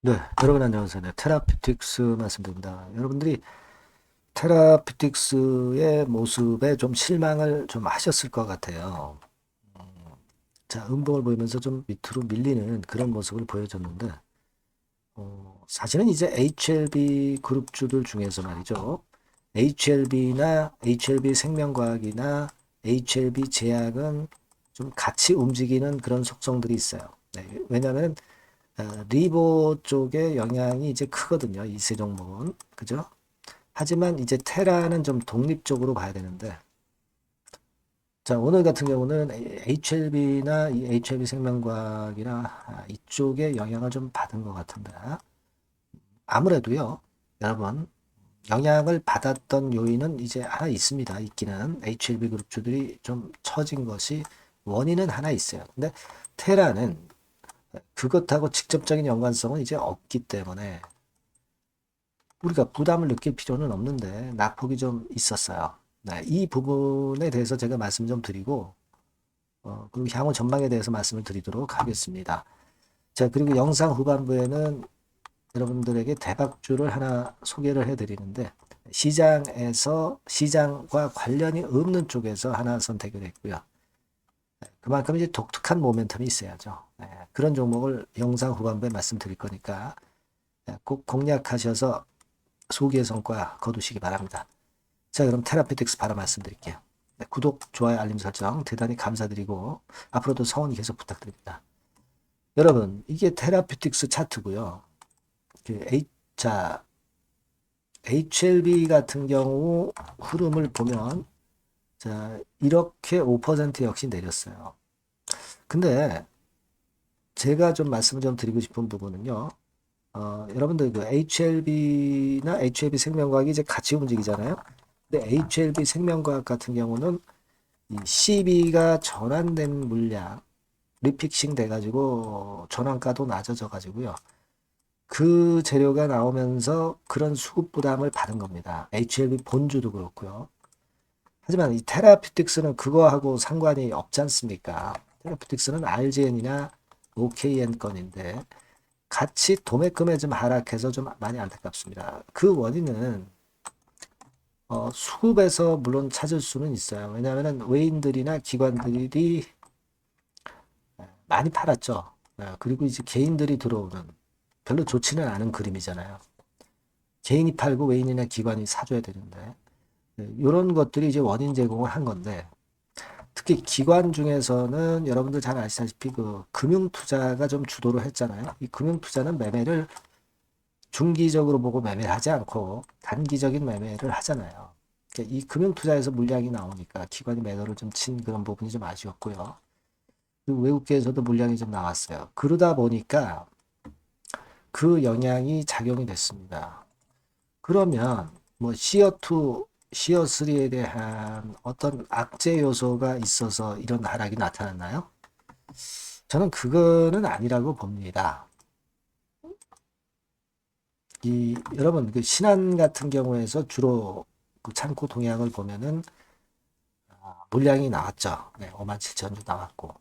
네, 여러분 안녕하세요. 네, 테라피틱스 말씀드립니다. 여러분들이 테라피틱스의 모습에 좀 실망을 좀 하셨을 것 같아요. 자, 음봉을 보이면서 좀 밑으로 밀리는 그런 모습을 보여줬는데, 사실은 이제 HLB 그룹주들 중에서 말이죠. HLB나 HLB 생명과학이나 HLB 제약은 좀 같이 움직이는 그런 속성들이 있어요. 네, 왜냐하면 리보 쪽의 영향이 이제 크거든요. 이 세 종목은. 그죠? 하지만 이제 테라는 좀 독립적으로 봐야 되는데, 자, 오늘 같은 경우는 HLB나 이 HLB 생명과학이나 이쪽에 영향을 좀 받은 것 같은데, 아무래도요, 여러분, 영향을 받았던 요인은 이제 하나 있습니다. 있기는 HLB 그룹주들이 좀 처진 것이 원인은 하나 있어요. 근데 테라는 그것하고 직접적인 연관성은 이제 없기 때문에 우리가 부담을 느낄 필요는 없는데 낙폭이 좀 있었어요. 네, 이 부분에 대해서 제가 말씀 좀 드리고 그리고 향후 전망에 대해서 말씀을 드리도록 하겠습니다. 자, 그리고 영상 후반부에는 여러분들에게 대박주를 하나 소개를 해드리는데 시장에서 시장과 관련이 없는 쪽에서 하나 선택을 했고요. 그만큼 이제 독특한 모멘텀이 있어야죠. 네, 그런 종목을 영상 후반부에 말씀드릴 거니까 꼭 공략하셔서 소기의 성과 거두시기 바랍니다. 자, 그럼 테라피틱스 바로 말씀드릴게요. 네, 구독, 좋아요, 알림 설정 대단히 감사드리고 앞으로도 성원이 계속 부탁드립니다. 여러분, 이게 테라피틱스 차트고요. 자, HLB 같은 경우 흐름을 보면 자, 이렇게 5% 역시 내렸어요. 근데 제가 좀 말씀을 좀 드리고 싶은 부분은요. 여러분들 그 HLB나 HLB 생명과학이 이제 같이 움직이잖아요. 근데 HLB 생명과학 같은 경우는 이 CB가 전환된 물량 리픽싱 돼가지고 전환가도 낮아져 가지고요. 그 재료가 나오면서 그런 수급 부담을 받은 겁니다. HLB 본주도 그렇고요. 하지만 이 테라피틱스는 그거하고 상관이 없지 않습니까? 테라피틱스는 RGN이나 OKN 건인데 같이 도매금에 좀 하락해서 좀 많이 안타깝습니다. 그 원인은 수급에서 물론 찾을 수는 있어요. 왜냐하면 외인들이나 기관들이 많이 팔았죠. 그리고 이제 개인들이 들어오는 별로 좋지는 않은 그림이잖아요. 개인이 팔고 외인이나 기관이 사줘야 되는데 이런 것들이 이제 원인 제공을 한 건데 특히 기관 중에서는 여러분들 잘 아시다시피 그 금융 투자가 좀 주도를 했잖아요. 이 금융 투자는 매매를 중기적으로 보고 매매를 하지 않고 단기적인 매매를 하잖아요. 그러니까 이 금융 투자에서 물량이 나오니까 기관이 매도를 좀 친 그런 부분이 좀 아쉬웠고요. 그리고 외국계에서도 물량이 좀 나왔어요. 그러다 보니까 그 영향이 작용이 됐습니다. 그러면 뭐 시어2, 시어3에 대한 어떤 악재 요소가 있어서 이런 하락이 나타났나요? 저는 그거는 아니라고 봅니다. 여러분 그 신한 같은 경우에서 주로 그 창고 동향을 보면은 물량이 나왔죠. 네, 5만 7천 주 나왔고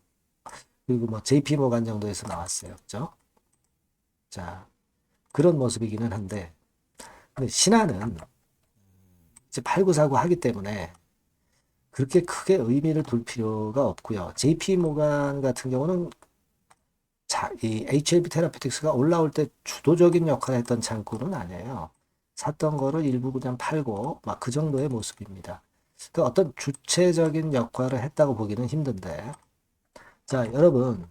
그리고 뭐 JP 모간 정도에서 나왔어요. 그죠? 자, 그런 모습이기는 한데 근데 신한은 이제 팔고 사고 하기 때문에 그렇게 크게 의미를 둘 필요가 없고요. JP 모간 같은 경우는 이 HLB 테라피틱스가 올라올 때 주도적인 역할을 했던 창구는 아니에요. 샀던 거를 일부 그냥 팔고 막 그 정도의 모습입니다. 그 어떤 주체적인 역할을 했다고 보기는 힘든데 자, 여러분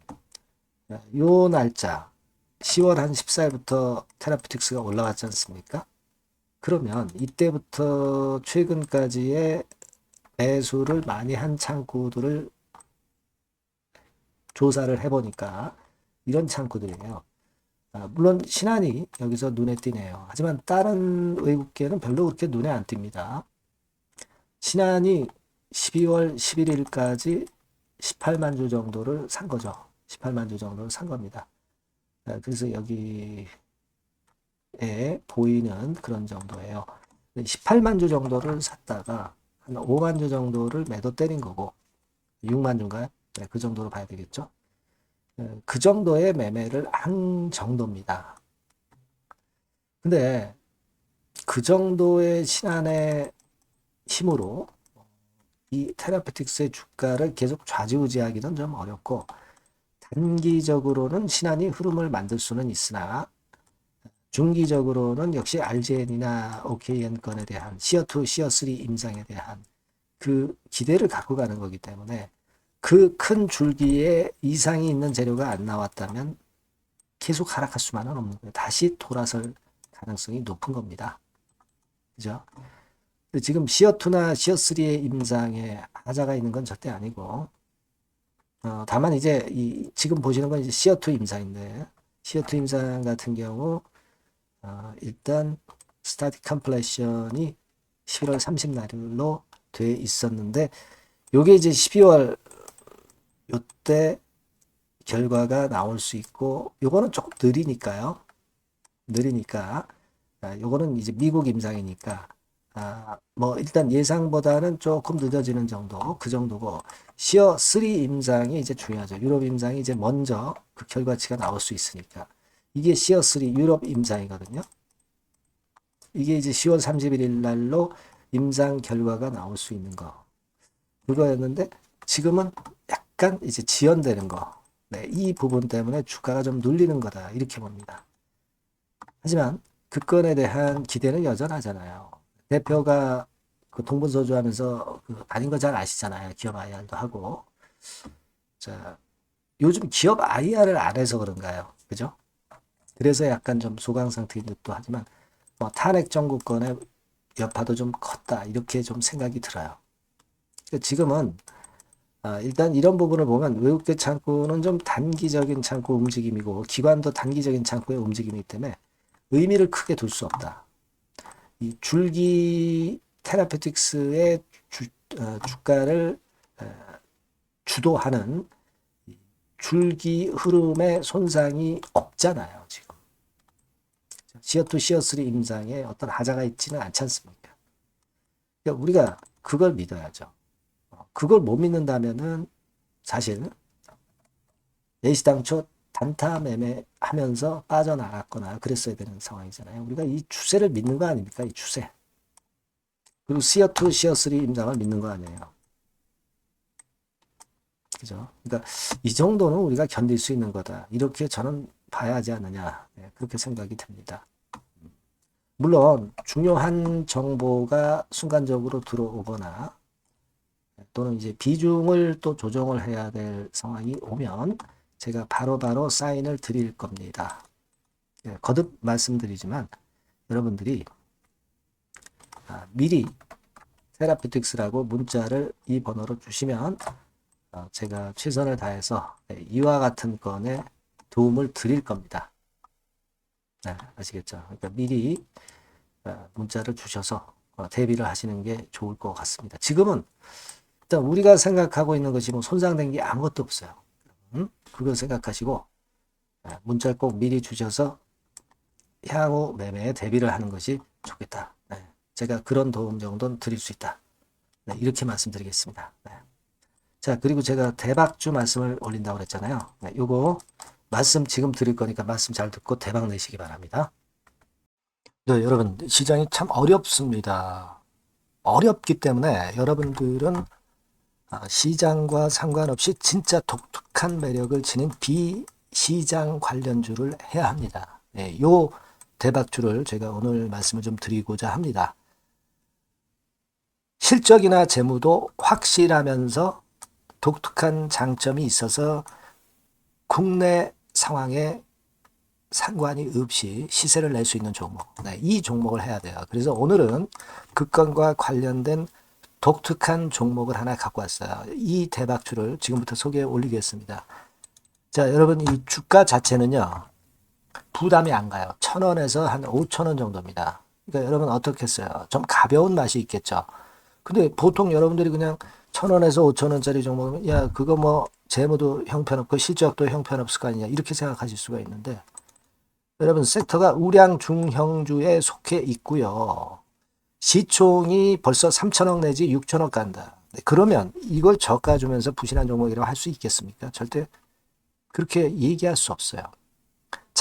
요 날짜 10월 한 14일부터 테라피틱스가 올라왔지 않습니까? 그러면 이때부터 최근까지의 매수를 많이 한 창구들을 조사를 해보니까 이런 창구들이에요. 물론 신한이 여기서 눈에 띄네요. 하지만 다른 외국계는 별로 그렇게 눈에 안 띕니다. 신한이 12월 11일까지 18만 주 정도를 산 거죠. 18만 주 정도를 산 겁니다. 그래서 여기에 보이는 그런 정도예요. 18만 주 정도를 샀다가 한 5만 주 정도를 매도 때린 거고 6만 주인가요? 네, 그 정도로 봐야 되겠죠. 그 정도의 매매를 한 정도입니다. 근데 그 정도의 신안의 힘으로 이 테라피틱스의 주가를 계속 좌지우지하기는 좀 어렵고, 단기적으로는 신안이 흐름을 만들 수는 있으나 중기적으로는 역시 RGN이나 OKN 건에 대한 시어2, 시어3 임상에 대한 그 기대를 갖고 가는 거기 때문에, 그 큰 줄기에 이상이 있는 재료가 안 나왔다면 계속 하락할 수만은 없는 거예요. 다시 돌아설 가능성이 높은 겁니다. 그죠? 지금 시어2나 시어3의 임상에 하자가 있는 건 절대 아니고, 다만 이제 지금 보시는 건 이제 시어2 임상인데, 시어2 임상 같은 경우 일단 스타틱 컴플레션이 11월 30날로 돼 있었는데, 요게 이제 12월 요때 결과가 나올 수 있고, 요거는 조금 느리니까 요거는 이제 미국 임상이니까 뭐 일단 예상보다는 조금 늦어지는 정도, 그 정도고, 시어 3 임상이 이제 중요하죠. 유럽 임상이 이제 먼저 그 결과치가 나올 수 있으니까. 이게 시어 3 유럽 임상이거든요. 이게 이제 10월 31일 날로 임상 결과가 나올 수 있는 거, 그거였는데, 지금은 약간 이제 지연되는 거. 네, 이 부분 때문에 주가가 좀 눌리는 거다, 이렇게 봅니다. 하지만 그 건에 대한 기대는 여전하잖아요. 대표가 그 동분서주하면서 그 아닌 거 잘 아시잖아요. 기업 IR도 하고. 자, 요즘 기업 IR을 안 해서 그런가요? 그죠? 그래서 약간 좀 소강 상태인 듯도 하지만, 뭐 탄핵 정부권의 여파도 좀 컸다, 이렇게 좀 생각이 들어요. 지금은 일단 이런 부분을 보면 외국계 창구는 좀 단기적인 창구 움직임이고, 기관도 단기적인 창구의 움직임이기 때문에 의미를 크게 둘 수 없다. 이 줄기 테라피틱스의 주가를 주도하는 줄기 흐름의 손상이 없잖아요, 지금. 시어2, 시어3 임상에 어떤 하자가 있지는 않지 않습니까? 그러니까 우리가 그걸 믿어야죠. 그걸 못 믿는다면은 사실 내시당초 단타 매매 하면서 빠져나갔거나 그랬어야 되는 상황이잖아요. 우리가 이 추세를 믿는 거 아닙니까? 이 추세. 그리고 시어2, 시어3 임상을 믿는 거 아니에요. 그죠? 그러니까 이 정도는 우리가 견딜 수 있는 거다, 이렇게 저는 봐야 하지 않느냐, 네, 그렇게 생각이 듭니다. 물론 중요한 정보가 순간적으로 들어오거나 또는 이제 비중을 또 조정을 해야 될 상황이 오면 제가 바로바로 사인을 드릴 겁니다. 예, 거듭 말씀드리지만 여러분들이 미리 테라피틱스라고 문자를 이 번호로 주시면 제가 최선을 다해서 이와 같은 건에 도움을 드릴 겁니다. 네, 아시겠죠? 그러니까 미리 문자를 주셔서 대비를 하시는 게 좋을 것 같습니다. 지금은 일단 우리가 생각하고 있는 것이 뭐 손상된 게 아무것도 없어요. 그걸 생각하시고 문자를 꼭 미리 주셔서 향후 매매에 대비를 하는 것이 좋겠다. 네, 제가 그런 도움 정도는 드릴 수 있다. 네, 이렇게 말씀드리겠습니다. 네. 자, 그리고 제가 대박주 말씀을 올린다고 그랬잖아요. 네, 요거 말씀 지금 드릴 거니까 말씀 잘 듣고 대박 내시기 바랍니다. 네, 여러분, 시장이 참 어렵습니다. 어렵기 때문에 여러분들은 시장과 상관없이 진짜 독특한 매력을 지닌 비시장 관련주를 해야 합니다. 네, 요 대박주를 제가 오늘 말씀을 좀 드리고자 합니다. 실적이나 재무도 확실하면서 독특한 장점이 있어서 국내 상황에 상관이 없이 시세를 낼 수 있는 종목. 네, 이 종목을 해야 돼요. 그래서 오늘은 그 건과 관련된 독특한 종목을 하나 갖고 왔어요. 이 대박주를 지금부터 소개해 올리겠습니다. 자, 여러분, 이 주가 자체는요, 부담이 안 가요. 1,000원에서 한 5,000원 정도입니다. 그러니까 여러분 어떻겠어요? 좀 가벼운 맛이 있겠죠. 근데 보통 여러분들이 그냥 1,000원에서 5,000원짜리 종목이면, 야, 그거 뭐 재무도 형편없고 실적도 형편없을 거 아니냐, 이렇게 생각하실 수가 있는데, 여러분, 섹터가 우량 중형주에 속해 있고요. 시총이 벌써 3천억 내지 6천억 간다. 네, 그러면 이걸 저가 주면서 부실한 종목이라고 할 수 있겠습니까? 절대 그렇게 얘기할 수 없어요.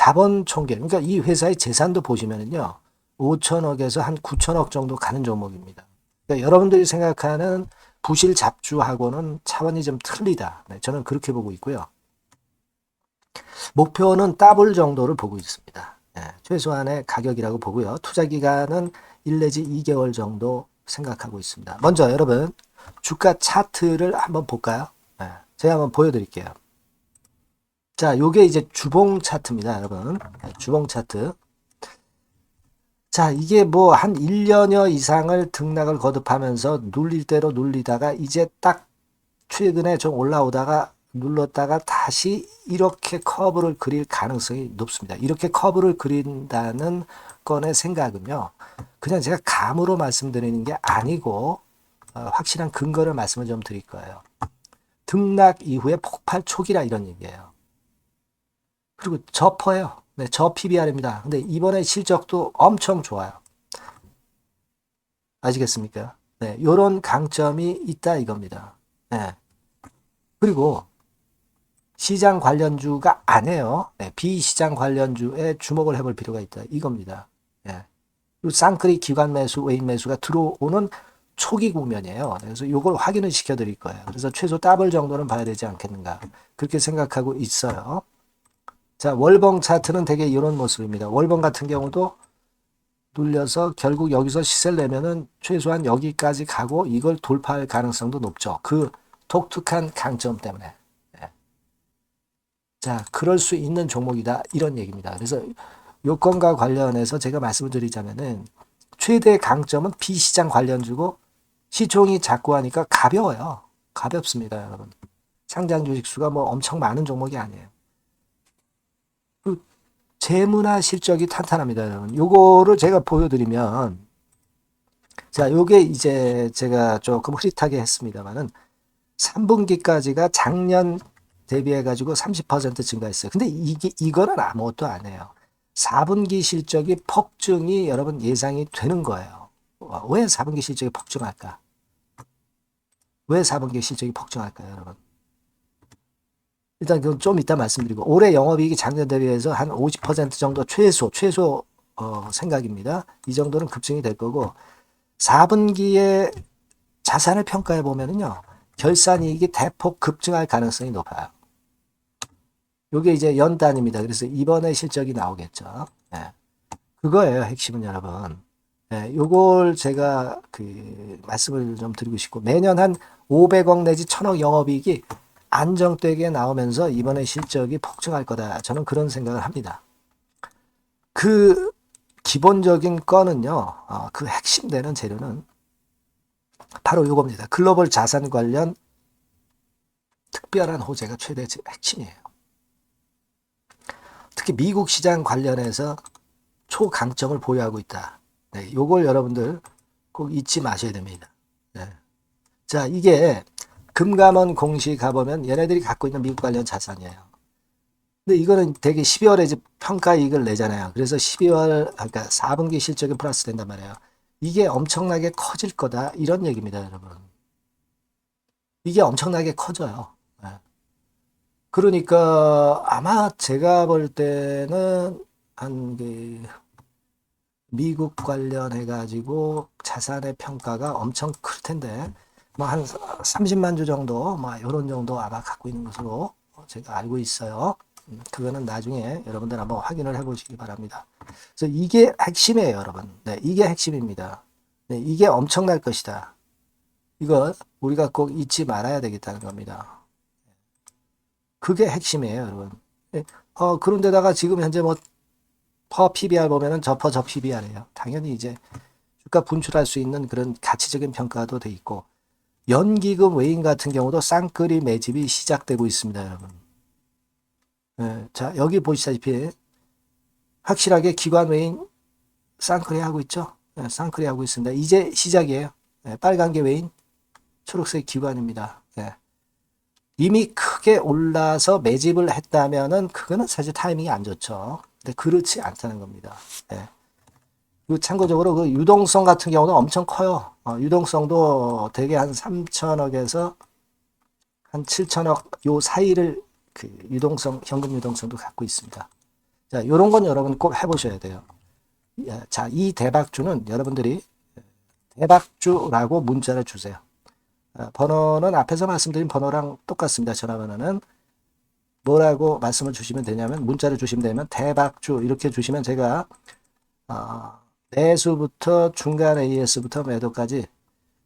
자본 총계, 그러니까 이 회사의 재산도 보시면은요, 5천억에서 한 9천억 정도 가는 종목입니다. 그러니까 여러분들이 생각하는 부실 잡주하고는 차원이 좀 틀리다. 네, 저는 그렇게 보고 있고요. 목표는 더블 정도를 보고 있습니다. 네, 최소한의 가격이라고 보고요. 투자 기간은 1 내지 2개월 정도 생각하고 있습니다. 먼저 여러분 주가 차트를 한번 볼까요? 네, 제가 한번 보여드릴게요. 자, 요게 이제 주봉 차트입니다, 여러분. 네, 주봉 차트. 자, 이게 뭐 한 1년여 이상을 등락을 거듭하면서 눌릴 대로 눌리다가 이제 딱 최근에 좀 올라오다가 눌렀다가 다시 이렇게 커브를 그릴 가능성이 높습니다. 이렇게 커브를 그린다는 건의 생각은요, 그냥 제가 감으로 말씀드리는 게 아니고 확실한 근거를 말씀을 좀 드릴 거예요. 등락 이후에 폭발 초기라 이런 얘기예요. 그리고 저퍼예요. 네, 저 PBR입니다. 근데 이번에 실적도 엄청 좋아요. 아시겠습니까? 네, 요런 강점이 있다 이겁니다. 네. 그리고 시장 관련주가 아니에요. 네, 비시장 관련주에 주목을 해볼 필요가 있다 이겁니다. 네. 그리고 쌍끌이 기관 매수, 외인 매수가 들어오는 초기 국면이에요. 그래서 이걸 확인을 시켜드릴 거예요. 그래서 최소 더블 정도는 봐야 되지 않겠는가 그렇게 생각하고 있어요. 자, 월봉 차트는 되게 이런 모습입니다. 월봉 같은 경우도 눌려서 결국 여기서 시세를 내면은 최소한 여기까지 가고 이걸 돌파할 가능성도 높죠. 그 독특한 강점 때문에. 네. 자, 그럴 수 있는 종목이다. 이런 얘기입니다. 그래서 요건과 관련해서 제가 말씀을 드리자면은 최대 강점은 비시장 관련주고 시총이 작고 하니까 가벼워요. 가볍습니다, 여러분. 상장 주식 수가 뭐 엄청 많은 종목이 아니에요. 재무나 실적이 탄탄합니다, 여러분. 요거를 제가 보여드리면, 자, 요게 이제 제가 조금 흐릿하게 했습니다만은 3분기까지가 작년 대비해가지고 30% 증가했어요. 근데 이거는 아무것도 아니에요. 4분기 실적이 폭증이 여러분 예상이 되는 거예요. 왜 4분기 실적이 폭증할까? 왜 4분기 실적이 폭증할까요, 여러분? 일단 그건 좀 이따 말씀드리고 올해 영업이익이 작년 대비해서 한 50% 정도 최소 생각입니다. 이 정도는 급증이 될 거고 4분기에 자산을 평가해 보면은요. 결산이익이 대폭 급증할 가능성이 높아요. 요게 이제 연단입니다. 그래서 이번에 실적이 나오겠죠. 네. 그거예요. 핵심은 여러분. 네, 요걸 제가 말씀을 좀 드리고 싶고 매년 한 500억 내지 1000억 영업이익이 안정되게 나오면서 이번에 실적이 폭증할 거다. 저는 그런 생각을 합니다. 그 기본적인 거는요. 그 핵심되는 재료는 바로 이겁니다. 글로벌 자산 관련 특별한 호재가 최대 핵심이에요. 특히 미국 시장 관련해서 초강점을 보유하고 있다. 네, 요걸 여러분들 꼭 잊지 마셔야 됩니다. 네. 자, 이게 금감원 공시 가보면 얘네들이 갖고 있는 미국 관련 자산이에요. 근데 이거는 되게 12월에 이제 평가이익을 내잖아요. 그래서 12월, 그러니까 4분기 실적이 플러스 된단 말이에요. 이게 엄청나게 커질 거다. 이런 얘기입니다, 여러분. 이게 엄청나게 커져요. 네. 그러니까 아마 제가 볼 때는 미국 관련해가지고 자산의 평가가 엄청 클 텐데, 뭐 한 30만 주 정도, 뭐 이런 정도 아마 갖고 있는 것으로 제가 알고 있어요. 그거는 나중에 여러분들 한번 확인을 해보시기 바랍니다. 그래서 이게 핵심이에요, 여러분. 네, 이게 핵심입니다. 네, 이게 엄청날 것이다. 이거 우리가 꼭 잊지 말아야 되겠다는 겁니다. 그게 핵심이에요, 여러분. 네, 그런데다가 지금 현재 뭐 퍼 PBR 보면은 저 PBR이에요. 당연히 이제 주가 분출할 수 있는 그런 가치적인 평가도 돼 있고 연기금 외인 같은 경우도 쌍끌이 매집이 시작되고 있습니다, 여러분. 네, 자, 여기 보시다시피 확실하게 기관 외인 쌍끌이 하고 있죠. 네, 쌍끌이 하고 있습니다. 이제 시작이에요. 네, 빨간 게 외인, 초록색 기관입니다. 네. 이미 크게 올라서 매집을 했다면은 그거는 사실 타이밍이 안 좋죠. 근데 그렇지 않다는 겁니다. 네. 그리고 참고적으로 그 유동성 같은 경우는 엄청 커요. 유동성도 대개 한 3천억에서 한 7천억 요 사이를 그 유동성, 현금 유동성도 갖고 있습니다. 자, 요런 건 여러분 꼭 해보셔야 돼요. 자, 이 대박주는 여러분들이 대박주라고 문자를 주세요. 번호는 앞에서 말씀드린 번호랑 똑같습니다. 전화번호는 뭐라고 말씀을 주시면 되냐면 문자를 주시면 되면 대박주 이렇게 주시면 제가 매수부터 중간 AS부터 매도까지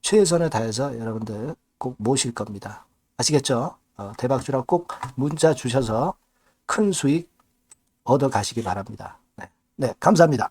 최선을 다해서 여러분들 꼭 모실 겁니다. 아시겠죠? 대박주라고 꼭 문자 주셔서 큰 수익 얻어 가시기 바랍니다. 네, 네, 감사합니다.